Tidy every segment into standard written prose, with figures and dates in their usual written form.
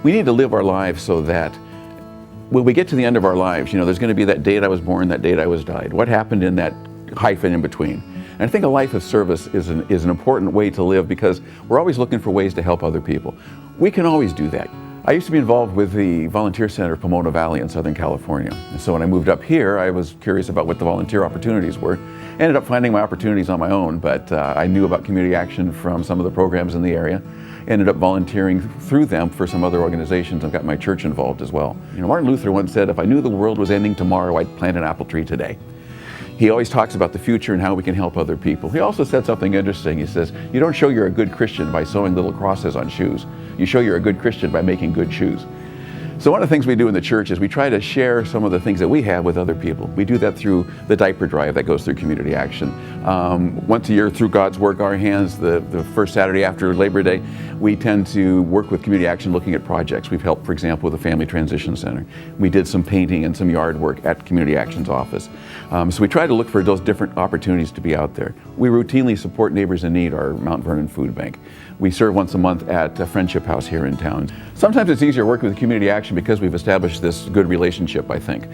We need to live our lives so that when we get to the end of our lives, there's going to be that date I was born, that date I was died. What happened in that hyphen in between? And I think a life of service is an important way to live because we're always looking for ways to help other people. We can always do that. I used to be involved with the Volunteer Center of Pomona Valley in Southern California. And so when I moved up here, I was curious about what the volunteer opportunities were. Ended up finding my opportunities on my own, but I knew about community action from some of the programs in the area. Ended up volunteering through them for some other organizations and got my church involved as well. Martin Luther once said, if I knew the world was ending tomorrow, I'd plant an apple tree today. He always talks about the future and how we can help other people. He also said something interesting. He says, you don't show you're a good Christian by sewing little crosses on shoes. You show you're a good Christian by making good shoes. So one of the things we do in the church is we try to share some of the things that we have with other people. We do that through the diaper drive that goes through Community Action. Once a year through God's Work Our Hands, the first Saturday after Labor Day, we tend to work with Community Action looking at projects. We've helped, for example, with the Family Transition Center. We did some painting and some yard work at Community Action's office. So we try to look for those different opportunities to be out there. We routinely support Neighbors in Need, our Mount Vernon Food Bank. We serve once a month at Friendship House here in town. Sometimes it's easier working with Community Action because we've established this good relationship, I think.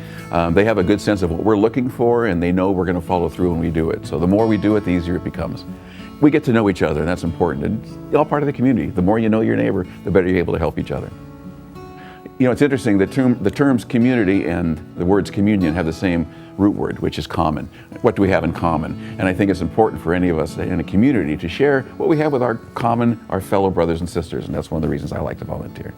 They have a good sense of what we're looking for and they know we're going to follow through when we do it. So the more we do it, the easier it becomes. We get to know each other and that's important. And it's all part of the community. The more you know your neighbor, the better you're able to help each other. It's interesting, the terms community and the words communion have the same root word, which is common. What do we have in common? And I think it's important for any of us in a community to share what we have with our fellow brothers and sisters, and that's one of the reasons I like to volunteer.